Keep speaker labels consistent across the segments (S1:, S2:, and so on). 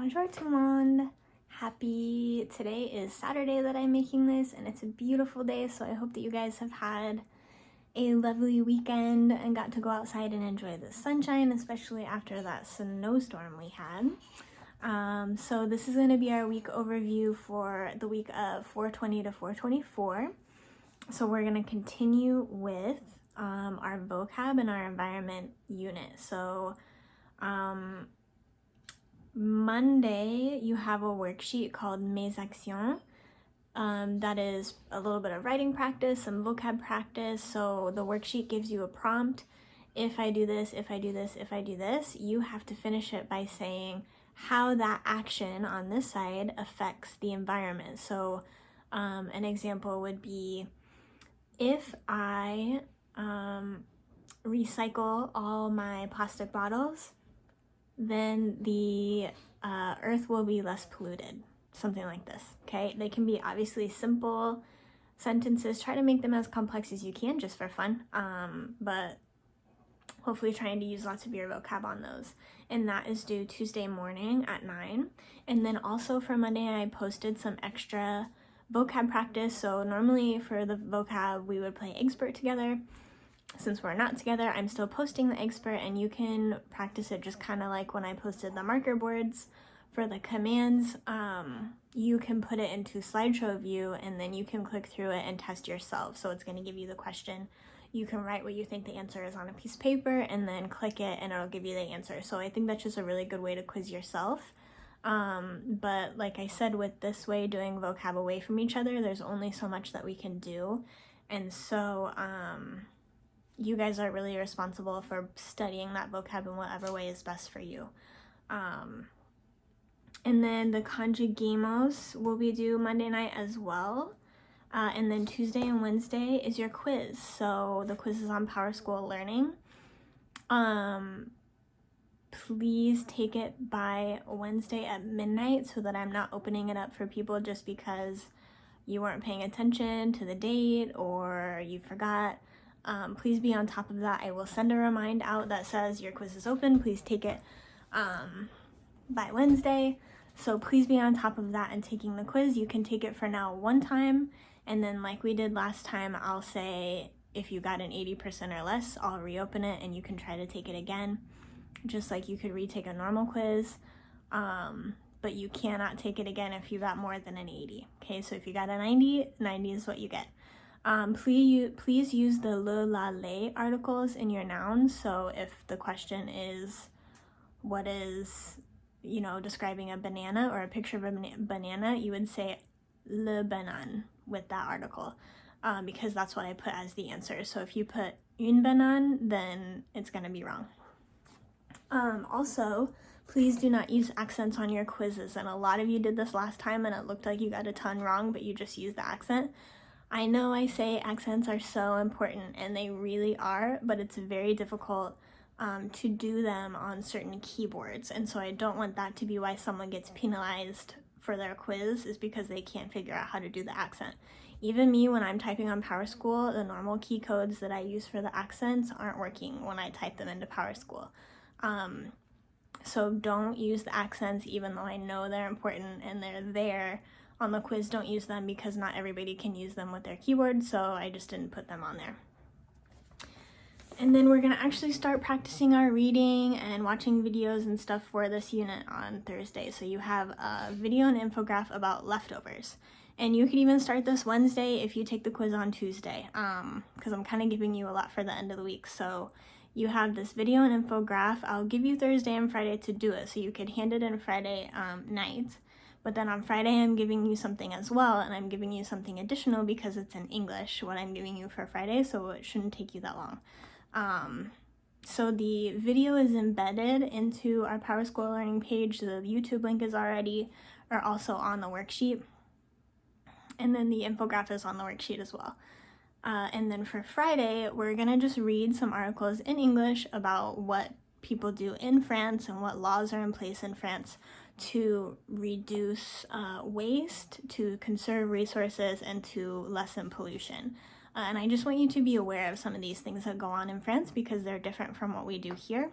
S1: Bonjour tout le monde! Today is Saturday that I'm making this, and it's a beautiful day, so I hope that you guys have had a lovely weekend and got to go outside and enjoy the sunshine, especially after that snowstorm we had. So this is going to be our week overview for the week of 420 to 424. So we're going to continue with our vocab and our environment unit. So Monday, you have a worksheet called Mes Actions. That is a little bit of writing practice, some vocab practice. So the worksheet gives you a prompt. If I do this, if I do this, if I do this, you have to finish it by saying how that action on this side affects the environment. So an example would be, if I recycle all my plastic bottles, then the earth will be less polluted. Something like this, okay? They can be obviously simple sentences. Try to make them as complex as you can just for fun, but hopefully trying to use lots of your vocab on those. And that is due Tuesday morning at 9. And then also for Monday, I posted some extra vocab practice. So normally for the vocab, we would play Expert together. Since we're not together, I'm still posting the Expert, and you can practice it just kind of like when I posted the marker boards for the commands. You can put it into slideshow view, and then you can click through it and test yourself. So it's going to give you the question. You can write what you think the answer is on a piece of paper and then click it and it'll give you the answer. So I think that's just a really good way to quiz yourself. But like I said, with this way, doing vocab away from each other, there's only so much that we can do. And so you guys are really responsible for studying that vocab in whatever way is best for you. And then the conjugamos will be due Monday night as well. And then Tuesday and Wednesday is your quiz. So the quiz is on PowerSchool Learning. Please take it by Wednesday at midnight so that I'm not opening it up for people just because you weren't paying attention to the date or you forgot. Please be on top of that. I will send a reminder out that says your quiz is open. Please take it by Wednesday. So please be on top of that and taking the quiz. You can take it for now one time, and then like we did last time, I'll say if you got an 80% or less, I'll reopen it and you can try to take it again, just like you could retake a normal quiz. But you cannot take it again if you got more than an 80. Okay, so if you got a 90, 90 is what you get. Please use the le, la, les articles in your nouns. So if the question is, what is, describing a banana or a picture of a banana, you would say le banane with that article, because that's what I put as the answer. So if you put une banane, then it's going to be wrong. Also, please do not use accents on your quizzes. And a lot of you did this last time and it looked like you got a ton wrong, but you just used the accent. I know I say accents are so important, and they really are, but it's very difficult to do them on certain keyboards. And so I don't want that to be why someone gets penalized for their quiz, is because they can't figure out how to do the accent. Even me, when I'm typing on PowerSchool, the normal key codes that I use for the accents aren't working when I type them into PowerSchool. So don't use the accents, even though I know they're important and they're there on the quiz. Don't use them because not everybody can use them with their keyboard, so I just didn't put them on there. And then we're going to actually start practicing our reading and watching videos and stuff for this unit on Thursday. So you have a video and infographic about leftovers. And you could even start this Wednesday if you take the quiz on Tuesday, because I'm kind of giving you a lot for the end of the week. So you have this video and infographic. I'll give you Thursday and Friday to do it, so you could hand it in Friday night. But then on Friday, I'm giving you something as well, and I'm giving you something additional because it's in English, what I'm giving you for Friday, so it shouldn't take you that long. So the video is embedded into our PowerSchool Learning page. The YouTube link is also on the worksheet. And then the infographic is on the worksheet as well. And then for Friday, we're going to just read some articles in English about what people do in France and what laws are in place in France to reduce waste, to conserve resources, and to lessen pollution. And I just want you to be aware of some of these things that go on in France because they're different from what we do here.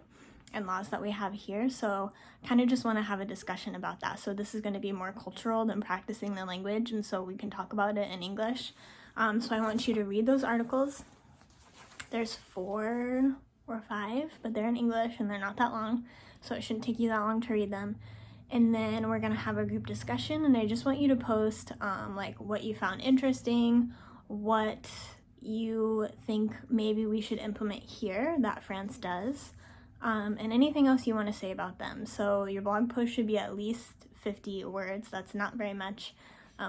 S1: and laws that we have here. So kind of just want to have a discussion about that. So this is going to be more cultural than practicing the language, and so we can talk about it in English. So I want you to read those articles. There's 4 or 5, but they're in English and they're not that long, so it shouldn't take you that long to read them. And then we're gonna have a group discussion, and I just want you to post like what you found interesting, what you think maybe we should implement here that France does, and anything else you want to say about them. So your blog post should be at least 50 words. That's not very much.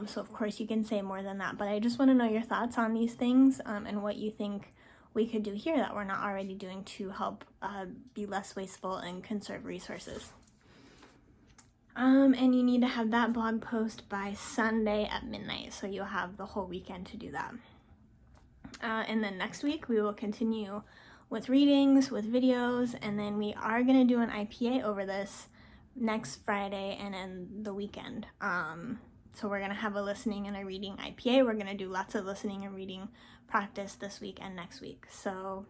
S1: So of course you can say more than that, but I just want to know your thoughts on these things, and what you think we could do here that we're not already doing to help be less wasteful and conserve resources. And you need to have that blog post by Sunday at midnight, so you'll have the whole weekend to do that. And then next week we will continue with readings, with videos, and then we are going to do an IPA over this next Friday and then the weekend. So we're going to have a listening and a reading IPA. We're going to do lots of listening and reading practice this week and next week. So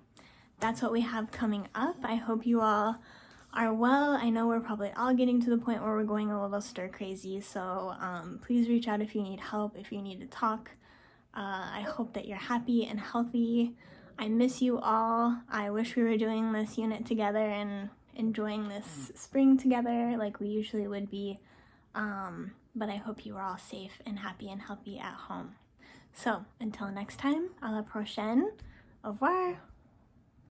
S1: that's what we have coming up. I hope you all are well. I know we're probably all getting to the point where we're going a little stir crazy. So please reach out if you need help, if you need to talk. I hope that you're happy and healthy. I miss you all. I wish we were doing this unit together and enjoying this spring together like we usually would be. But I hope you are all safe and happy and healthy at home. So until next time, à la prochaine. Au revoir.